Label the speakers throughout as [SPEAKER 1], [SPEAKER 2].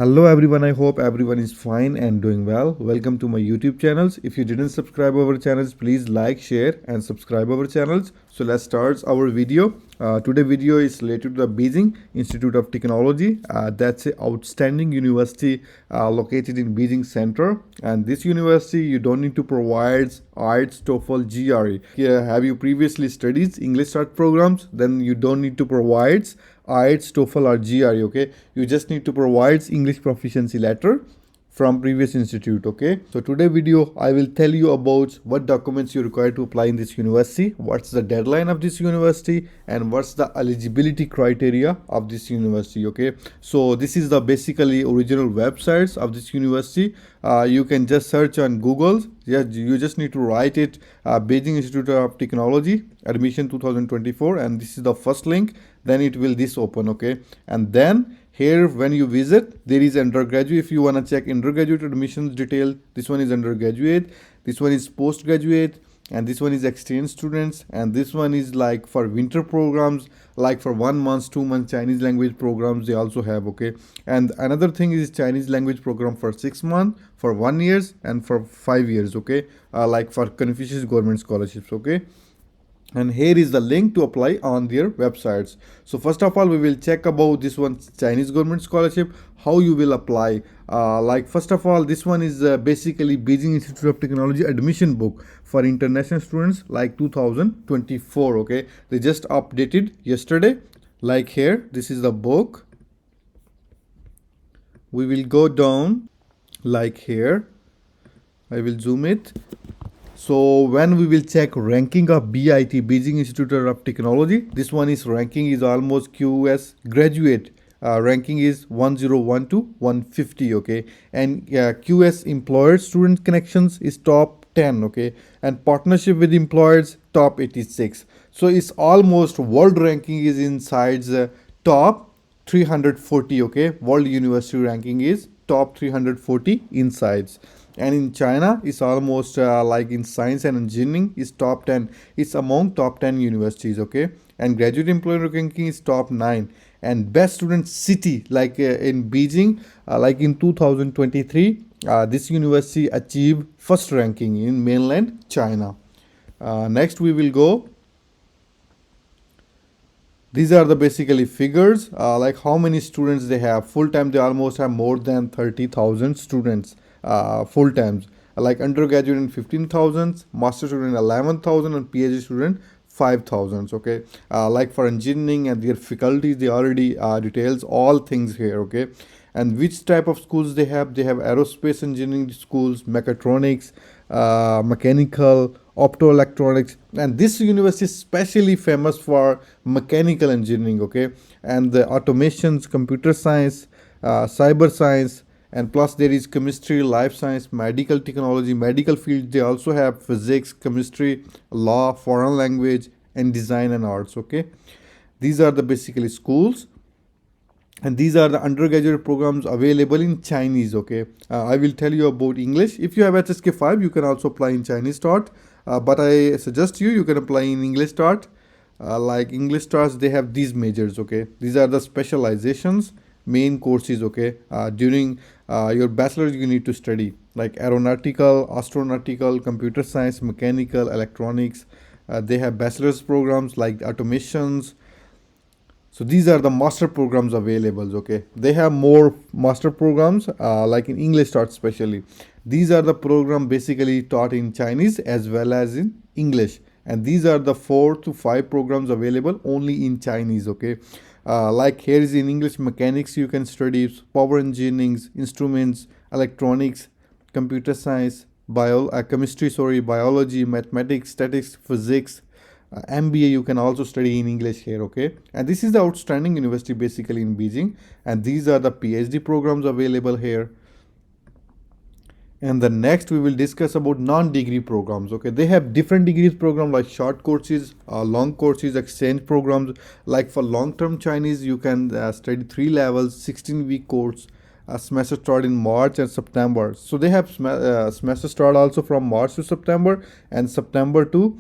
[SPEAKER 1] Hello everyone, I hope everyone is fine and doing well. Welcome to my YouTube channels. If you didn't subscribe our channels, please like, share and subscribe our channels. So let's start our video. Today video is related to the Beijing Institute of Technology. That's an outstanding university located in Beijing Center. And this university, you don't need to provide IELTS, TOEFL, GRE. Have you previously studied English art programs? Then you don't need to provide IELTS, TOEFL or GRE, okay? You just need to provide English proficiency letter from previous institute, okay? So today video, I will tell you about what documents you require to apply in this university, what's the deadline of this university, and what's the eligibility criteria of this university, okay? So this is the basically original websites of this university. You can just search on Google. Yeah, you just need to write it, Beijing Institute of Technology, admission 2024, and this is the first link. Then it will this open, okay? And then here when you visit, there is undergraduate. If you want to check undergraduate admissions detail, this one is undergraduate, this one is postgraduate, and this one is exchange students, and this one is like for winter programs, like for 1 month, 2 months Chinese language programs they also have, okay? And another thing is Chinese language program for 6 months, for 1 year, and for 5 years, okay? Like for Confucius government scholarships, okay? And here is the link to apply on their websites. So first of all, we will check about this one Chinese government scholarship, how you will apply. Like first of all, this one is basically Beijing Institute of Technology admission book for international students like 2024, okay? They just updated yesterday. Like here, this is the book. We will go down like here. I will zoom it. So when we will check ranking of BIT, Beijing Institute of Technology, this one is ranking is almost QS graduate. Ranking is 101 to 150, okay? And QS employer student connections is top 10, okay? And partnership with employers top 86. So it's almost world ranking is inside the top 340, okay? World university ranking is top 340 insides. And in China, it's almost like in science and engineering is top 10. It's among top 10 universities, okay? And graduate employer ranking is top 9. And best student city, like in Beijing, like in 2023, this university achieved first ranking in mainland China. Next, we will go. These are the basically figures, like how many students they have. Full-time, they almost have more than 30,000 students. Full times, like undergraduate in 15,000, master student 11,000, and PhD student 5,000, okay? Like for engineering and their faculties, they already details all things here, okay? And which type of schools they have aerospace engineering schools, mechatronics, mechanical, optoelectronics, and this university is specially famous for mechanical engineering, okay? And the automations, computer science, cyber science, and plus there is chemistry, life science, medical technology, medical field. They also have physics, chemistry, law, foreign language, and design and arts, okay? These are the basically schools. And these are the undergraduate programs available in Chinese, okay? I will tell you about English. If you have HSK 5, you can also apply in Chinese start. But I suggest you can apply in English start. Like English starts, they have these majors, okay? These are the specializations, main courses, okay? During your bachelor's, you need to study like aeronautical, astronautical, computer science, mechanical, electronics. They have bachelor's programs like automations. So these are the master programs available, okay? They have more master programs, like in English start especially. These are the program basically taught in Chinese as well as in English. And these are the 4 to 5 programs available only in Chinese, okay? Like here is in English mechanics, you can study power engineering, instruments, electronics, computer science, chemistry, biology, mathematics, statistics, physics. MBA you can also study in English here, okay? And this is the outstanding university basically in Beijing. And these are the PhD programs available here. And the next we will discuss about non-degree programs, okay? They have different degrees program like short courses, long courses, exchange programs. Like for long-term Chinese, you can study 3 levels, 16-week course, semester start in March and September. So they have semester start also from March to September and September to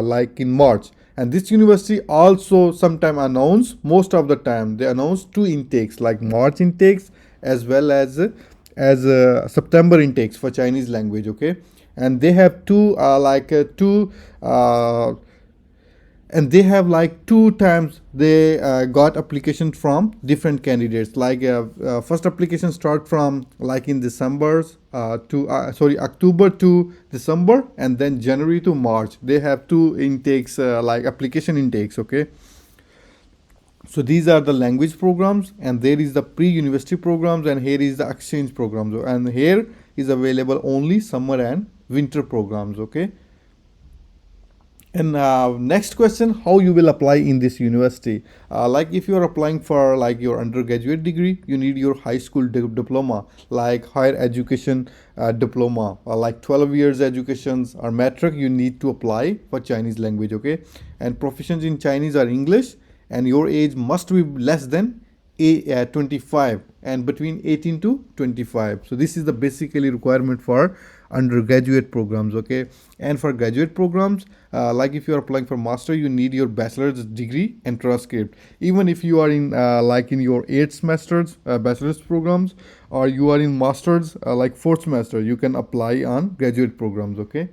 [SPEAKER 1] like in March. And this university also sometime announce, most of the time they announce 2 intakes like March intakes as well as September intakes for Chinese language, okay. And they have two times they got applications from different candidates. Like first application start from like in October to December, and then January to March. They have two intakes, like application intakes, okay. So these are the language programs, and there is the pre-university programs, and here is the exchange programs, and here is available only summer and winter programs, okay. And next question, how you will apply in this university? Like if you are applying for like your undergraduate degree, you need your high school diploma, like higher education diploma, or like 12 years educations or metric. You need to apply for Chinese language, okay. And proficiency in Chinese or English, and your age must be less than 25 and between 18 to 25. So this is the basically requirement for undergraduate programs, okay. And for graduate programs, like if you are applying for master, you need your bachelor's degree and transcript. Even if you are in like in your 8th semesters bachelor's programs, or you are in masters like 4th semester, you can apply on graduate programs, okay.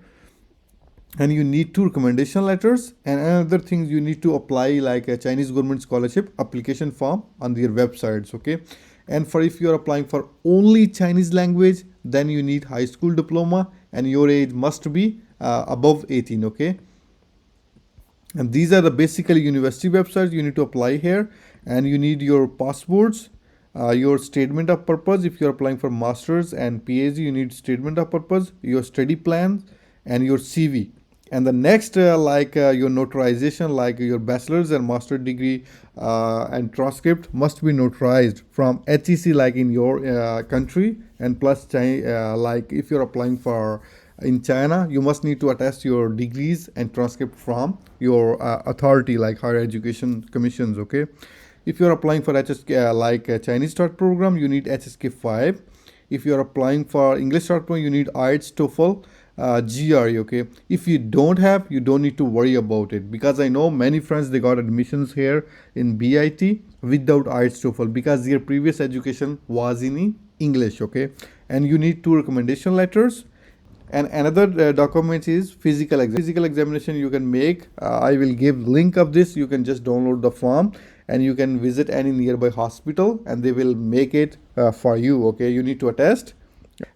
[SPEAKER 1] And you need 2 recommendation letters, and another thing, you need to apply like a Chinese government scholarship application form on their websites, okay. And for if you are applying for only Chinese language, then you need high school diploma, and your age must be above 18, okay. And these are the basically university websites you need to apply here. And you need your passports, your statement of purpose. If you are applying for masters and PhD, you need statement of purpose, your study plans, and your CV. And the next your notarization, like your bachelor's and master degree and transcript must be notarized from HEC, like in your country. And plus like if you're applying for in China, you must need to attest your degrees and transcript from your authority, like higher education commissions, okay. If you're applying for HSK like a Chinese start program, you need HSK 5. If you're applying for English start program, you need IELTS, TOEFL, GRE, okay. If you don't have, you don't need to worry about it, because I know many friends, they got admissions here in BIT without IELTS, TOEFL, because their previous education was in English, okay. And you need 2 recommendation letters. And another document is physical examination you can make. I will give link of this. You can just download the form, and you can visit any nearby hospital, and they will make it for you, okay. You need to attest.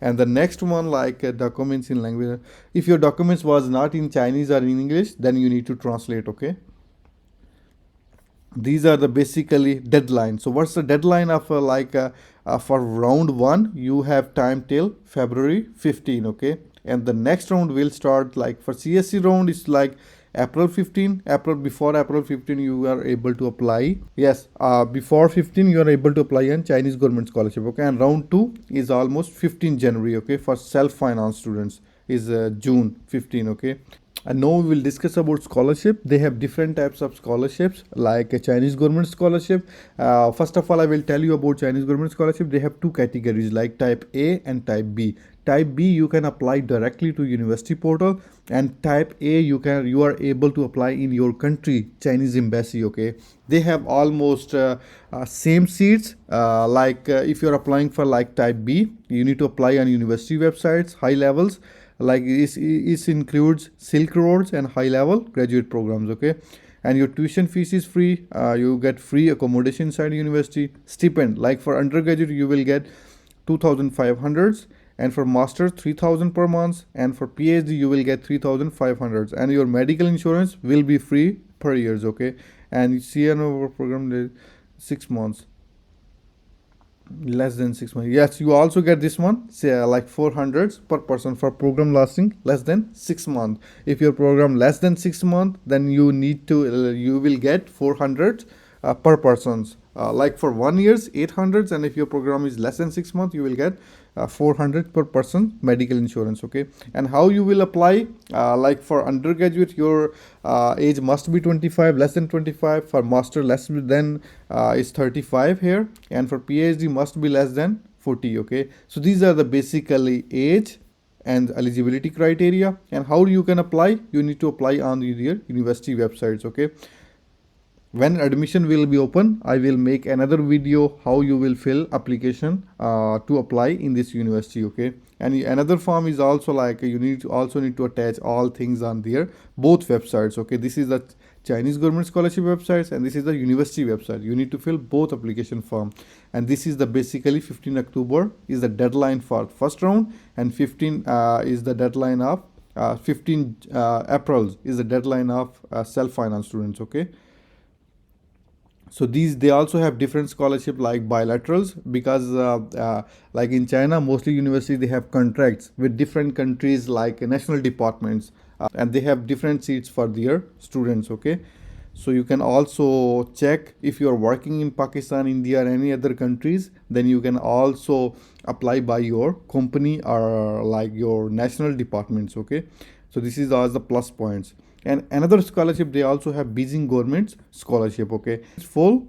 [SPEAKER 1] And the next one, like documents in language, if your documents was not in Chinese or in English, then you need to translate, okay. These are the basically deadlines. So what's the deadline of for round 1? You have time till February 15, okay. And the next round will start, like for CSC round, it's like April 15. Before April 15 you are able to apply. Yes, before 15 you are able to apply on Chinese government scholarship, okay. And round 2 is almost 15 January, okay. For self-finance students is June 15, okay. And now we will discuss about scholarship. They have different types of scholarships, like a Chinese government scholarship. First of all, I will tell you about Chinese government scholarship. They have 2 categories, like type A and type B. Type B, you can apply directly to university portal, and type A, you are able to apply in your country Chinese embassy, okay. They have almost same seats. If you're applying for like type B, you need to apply on university websites, high levels, like it includes Silk Roads and high level graduate programs, okay. And your tuition fees is free. You get free accommodation inside university. Stipend, like for undergraduate you will get 2,500, and for master 3,000 per month, and for PhD you will get 3,500, and your medical insurance will be free per years, okay. And CNO program 6 months, less than 6 months. Yes, you also get this one, say like 400 per person for program lasting less than 6 months. If your program less than 6 months, then you need to you will get 400 per persons. Like for 1 year's 800, and if your program is less than 6 months, you will get 400 per person medical insurance, okay. And how you will apply, like for undergraduate, your age must be 25, less than 25. For master, less than is 35 here, and for PhD must be less than 40, okay. So these are the basically age and eligibility criteria. And how you can apply, you need to apply on your university websites, okay. when admission will be open, I will make another video how you will fill application to apply in this university. Okay, and another form is also like you need to attach all things on there, both websites. Okay, this is the Chinese government scholarship websites and this is the university website. You need to fill both application form, and this is the basically 15 October is the deadline for first round, and 15 is the deadline of 15 April is the deadline of self-finance students. Okay, so they also have different scholarship like bilaterals, because like in China, mostly universities they have contracts with different countries like national departments, and they have different seats for their students. Okay, so you can also check if you are working in Pakistan, India, or any other countries, then you can also apply by your company or like your national departments. Okay, so this is all the plus points. And another scholarship, they also have Beijing government scholarship. Okay, it's full,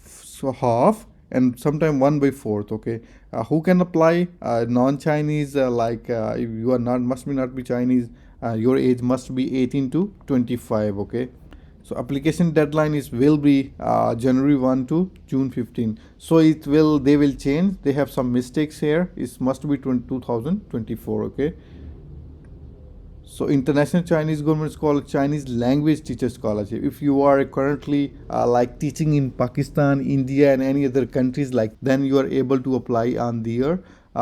[SPEAKER 1] so half, and sometime 1/4. Okay, who can apply? Non-Chinese, if you are must not be Chinese. Your age must be 18 to 25. Okay, so application deadline will be January 1 to June 15. So they will change. They have some mistakes here. It must be 2024. Okay. So International Chinese Government Scholarship, Chinese Language Teacher Scholarship. If you are currently like teaching in Pakistan, India, and any other countries, like then you are able to apply on their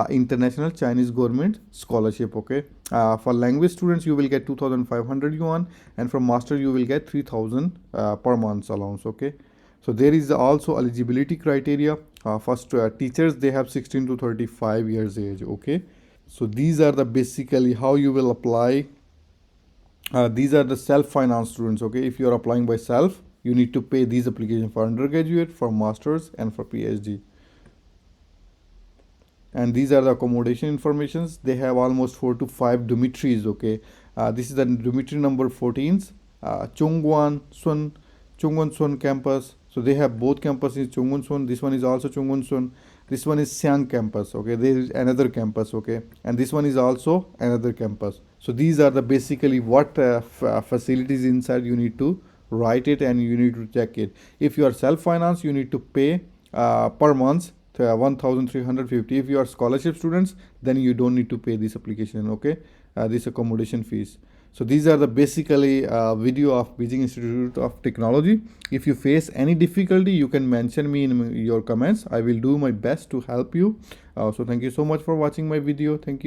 [SPEAKER 1] International Chinese Government Scholarship. Okay. For language students, you will get 2,500 yuan, and from master you will get 3,000 per month allowance. Okay. So there is also eligibility criteria. First, teachers, they have 16 to 35 years age. Okay. So these are the basically how you will apply. These are the self-finance students. Okay, if you are applying by self, you need to pay these applications for undergraduate, for masters, and for PhD. And these are the accommodation informations. They have almost 4 to 5 dormitories. Okay, this is the dormitory number 14s, Chongguan Sun campus. So they have both campuses, Chongguan Sun. This one is also Chongguan Sun. This one is Xiang campus. Okay, there is another campus. Okay, and this one is also another campus. So these are the basically what facilities inside. You need to write it and you need to check it. If you are self-finance, you need to pay per month 1,350. If you are scholarship students, then you don't need to pay this application. Okay, this accommodation fees. So these are the basically video of Beijing Institute of Technology. If you face any difficulty, you can mention me in your comments. I will do my best to help you. So thank you so much for watching my video. Thank you.